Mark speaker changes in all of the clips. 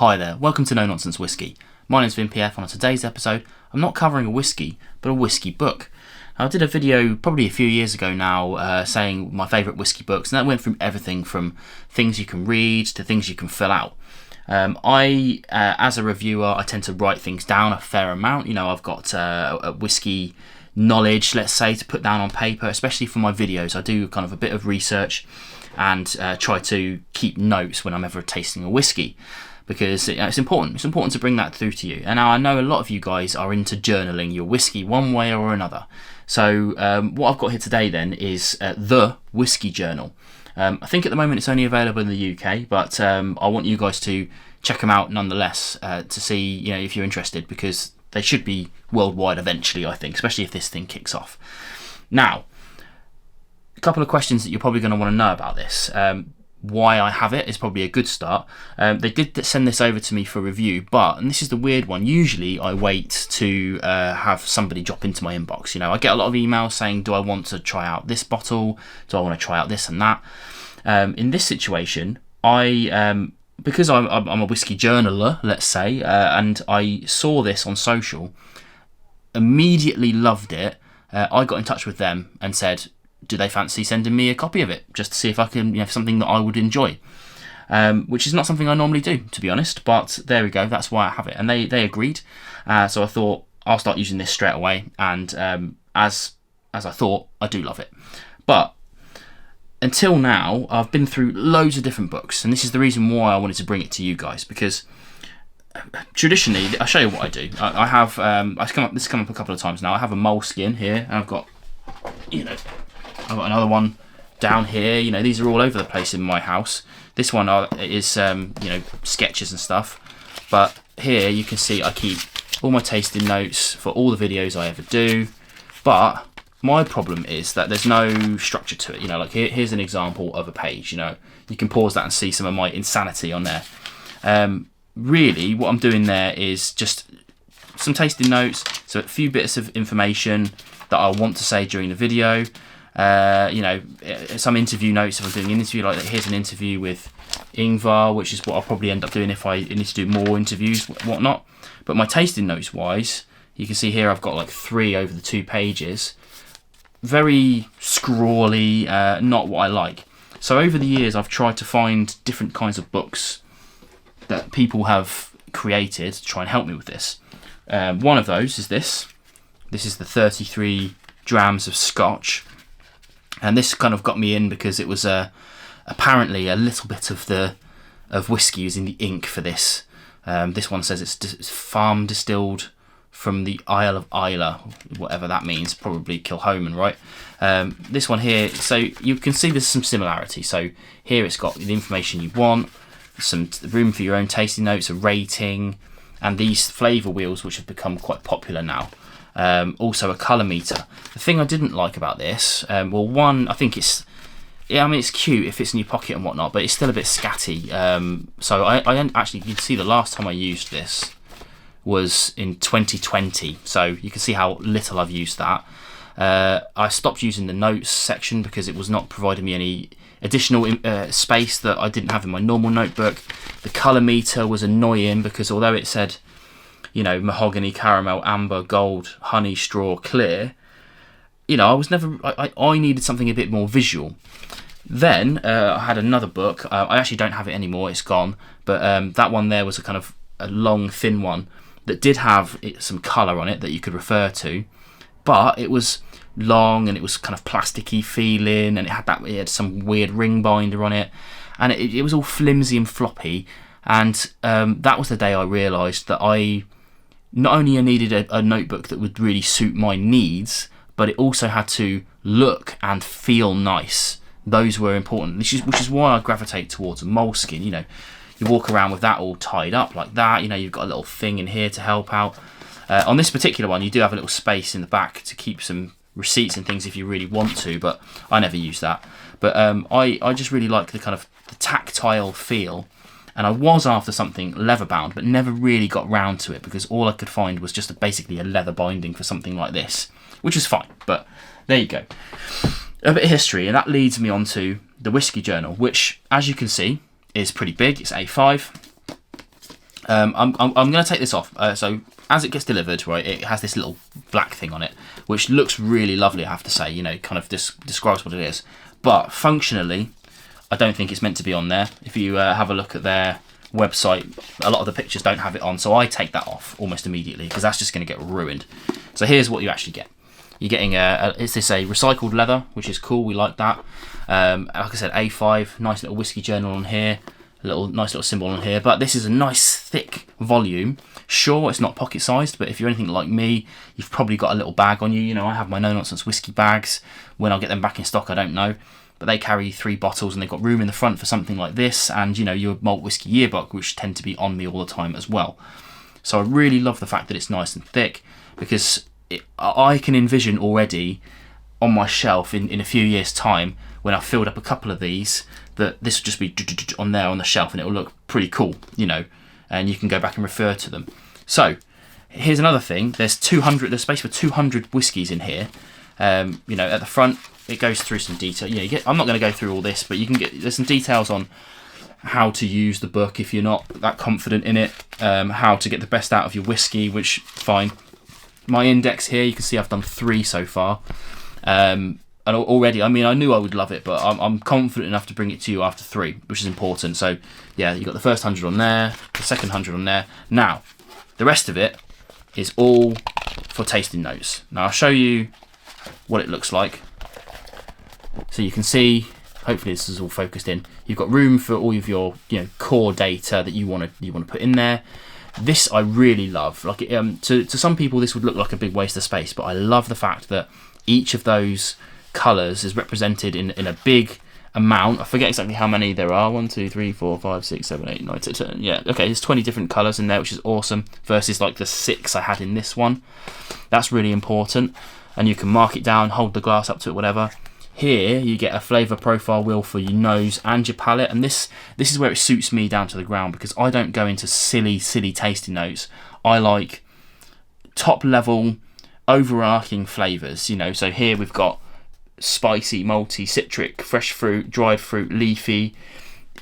Speaker 1: Hi there, welcome to No Nonsense Whiskey. My name's Vin PF, and on today's episode, I'm not covering a whiskey, but a whiskey book. I did a video probably a few years ago now saying my favourite whiskey books, and that went through everything from things you can read to things you can fill out. As a reviewer, I tend to write things down a fair amount. You know, I've got a whiskey knowledge, let's say, to put down on paper, especially for my videos. I do kind of a bit of research and try to keep notes when I'm ever tasting a whiskey, because it's important. It's important to bring that through to you. And now I know a lot of you guys are into journaling your whiskey one way or another. So what I've got here today then is the Whisky Journal. I think at the moment it's only available in the UK, but I want you guys to check them out nonetheless to see, if you're interested, because they should be worldwide eventually, I think, especially if this thing kicks off. Now, a couple of questions that you're probably going to want to know about this. Why I have it is probably a good start. They did send this over to me for review, and this is the weird one, usually I wait to have somebody drop into my inbox. I get a lot of emails saying, do I want to try out this bottle? Do I want to try out this and that? In this situation, because I'm a whiskey journaler, let's say, and I saw this on social, immediately loved it. I got in touch with them and said, do they fancy sending me a copy of it, just to see if I can, something that I would enjoy, which is not something I normally do, to be honest, but there we go, that's why I have it, and they agreed. So I thought I'll start using this straight away, and as I thought, I do love it. But until now, I've been through loads of different books, and this is the reason why I wanted to bring it to you guys, because traditionally, I'll show you what I do. I have, this has come up a couple of times now, I have a moleskin here, and I've got another one down here. These are all over the place in my house. This one is, sketches and stuff. But here you can see I keep all my tasting notes for all the videos I ever do. But my problem is that there's no structure to it. Like here's an example of a page. You can pause that and see some of my insanity on there. Really, what I'm doing there is just some tasting notes, so a few bits of information that I want to say during the video. Some interview notes if I'm doing an interview, like here's an interview with Ingvar, which is what I'll probably end up doing if I need to do more interviews, whatnot. But my tasting notes wise, you can see here I've got like 3 over the 2 pages. Very scrawly, not what I like. So over the years I've tried to find different kinds of books that people have created to try and help me with this. One of those is this. This is the 33 drams of Scotch. And this kind of got me in because it was apparently a little bit of whiskey was in the ink for this. This one says it's farm distilled from the Isle of Islay, whatever that means, probably Kilhoman, right? This one here, so you can see there's some similarity. So here it's got the information you want, some room for your own tasting notes, a rating, and these flavour wheels, which have become quite popular now. Also a colour meter. The thing I didn't like about this, one, I think it's cute if it's in your pocket and whatnot, but it's still a bit scatty. So I actually, you can see the last time I used this was in 2020, so you can see how little I've used that. I stopped using the notes section because it was not providing me any additional space that I didn't have in my normal notebook. The colour meter was annoying because although it said mahogany, caramel, amber, gold, honey, straw, clear, I was never, I needed something a bit more visual. Then I had another book. I actually don't have it anymore, it's gone, but that one there was a kind of a long, thin one that did have some colour on it that you could refer to, but it was long and it was kind of plasticky feeling, and it had some weird ring binder on it, and it was all flimsy and floppy. And that was the day I realised that I not only needed a notebook that would really suit my needs, but it also had to look and feel nice. Those were important, which is why I gravitate towards a moleskin. You walk around with that all tied up like that. You've got a little thing in here to help out. On this particular one, you do have a little space in the back to keep some receipts and things if you really want to, but I never use that. But I just really like the kind of the tactile feel. And I was after something leather bound, but never really got round to it because all I could find was just basically a leather binding for something like this, which is fine, but there you go. A bit of history, and that leads me on to the Whisky Journal, which, as you can see, is pretty big. It's A5. I'm going to take this off. So as it gets delivered, right, it has this little black thing on it, which looks really lovely, I have to say. You know, kind of describes what it is. But functionally, I don't think it's meant to be on there. If you have a look at their website, a lot of the pictures don't have it on, so I take that off almost immediately because that's just going to get ruined. So here's what you actually get. You're getting is this a recycled leather, which is cool. We like that. Like I said, A5, nice little Whisky Journal on here. Nice little symbol on here, but this is a nice thick volume. Sure, it's not pocket sized, but if you're anything like me, you've probably got a little bag on you. You know, I have my no nonsense whiskey bags. When I'll get them back in stock, I don't know, but they carry 3 bottles and they've got room in the front for something like this, and you know, your malt whiskey yearbook, which tend to be on me all the time as well. So I really love the fact that it's nice and thick, because I can envision already on my shelf in a few years' time, when I've filled up a couple of these, that this will just be on there on the shelf and it will look pretty cool, you know, and you can go back and refer to them. So here's another thing. There's space for 200 whiskies in here. You know, at the front it goes through some detail. You know, I'm not going to go through all this, but there's some details on how to use the book if you're not that confident in it, how to get the best out of your whiskey, which fine. My index here, you can see I've done 3 so far. And already, I mean, I knew I would love it, but I'm confident enough to bring it to you after 3, which is important. So, yeah, you got the first 100 on there, the second 100 on there. Now, the rest of it is all for tasting notes. Now, I'll show you what it looks like. So you can see, hopefully this is all focused in. You've got room for all of your, you know, core data that you want to put in there. This I really love. Like, to some people, this would look like a big waste of space, but I love the fact that each of those colours is represented in a big amount. I forget exactly how many there are. 1, 2, 3, 4, 5, 6, 7, 8, 9, 10. Yeah, okay, there's 20 different colours in there, which is awesome, versus like the 6 I had in this one. That's really important, and you can mark it down, hold the glass up to it, whatever. Here you get a flavour profile wheel for your nose and your palate, and this is where it suits me down to the ground, because I don't go into silly tasting notes. I like top level overarching flavours, you know. So here we've got spicy, malty, citric, fresh fruit, dried fruit, leafy.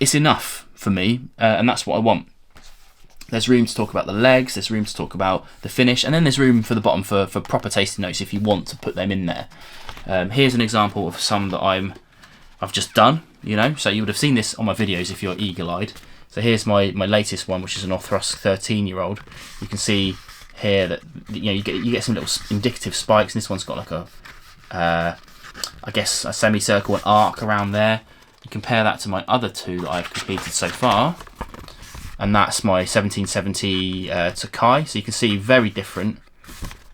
Speaker 1: It's enough for me, and that's what I want. There's room to talk about the legs, there's room to talk about the finish, and then there's room for the bottom for proper tasting notes if you want to put them in there. Here's an example of some that I've just done, you know, so you would have seen this on my videos if you're eagle-eyed. So here's my latest one, which is an Orthros 13-year-old. You can see here that, you know, you get some little indicative spikes, and this one's got like a I guess a semicircle, an arc around there. You compare that to my other 2 that I've completed so far, and that's my 1770 Tokai. So you can see very different.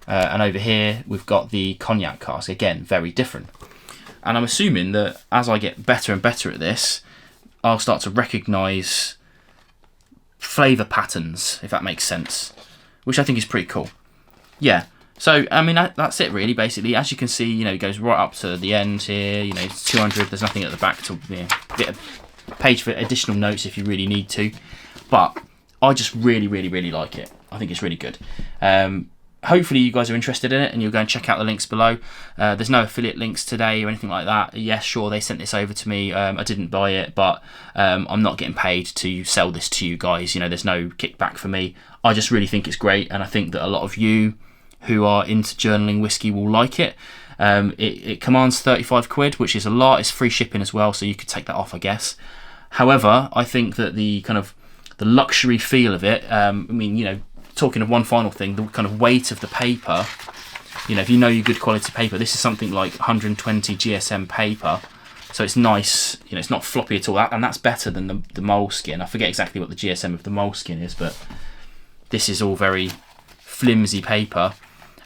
Speaker 1: And over here we've got the cognac cask, again very different. And I'm assuming that as I get better and better at this, I'll start to recognise flavour patterns, if that makes sense, which I think is pretty cool. Yeah. So, I mean, that's it really, basically. As you can see, you know, it goes right up to the end here, you know, it's 200, there's nothing at the back to, you know, get a page for additional notes if you really need to. But I just really like it. I think it's really good. Hopefully you guys are interested in it and you'll go and check out the links below. There's no affiliate links today or anything like that. Yes, sure, they sent this over to me. I didn't buy it, but I'm not getting paid to sell this to you guys. You know, there's no kickback for me. I just really think it's great, and I think that a lot of you who are into journaling whiskey will like it. It commands 35 quid, which is a lot. It's free shipping as well, so you could take that off, I guess. However, I think that the luxury feel of it, I mean, you know, talking of one final thing, the kind of weight of the paper, you know, if you know your good quality paper, this is something like 120 GSM paper, so it's nice, you know, it's not floppy at all, and that's better than the moleskin. I forget exactly what the GSM of the moleskin is, but this is all very flimsy paper.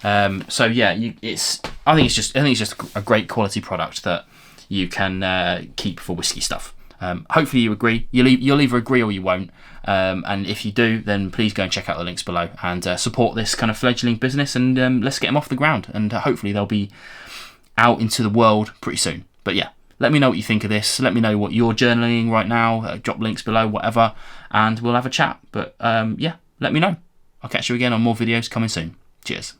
Speaker 1: So yeah, I think it's just a great quality product that you can keep for whiskey stuff. Hopefully you agree. You'll either agree or you won't. And if you do, then please go and check out the links below and support this kind of fledgling business, and let's get them off the ground, and hopefully they'll be out into the world pretty soon. But yeah, let me know what you think of this. Let me know what you're journaling right now. Drop links below, whatever, and we'll have a chat. But yeah, let me know. I'll catch you again on more videos coming soon. Cheers.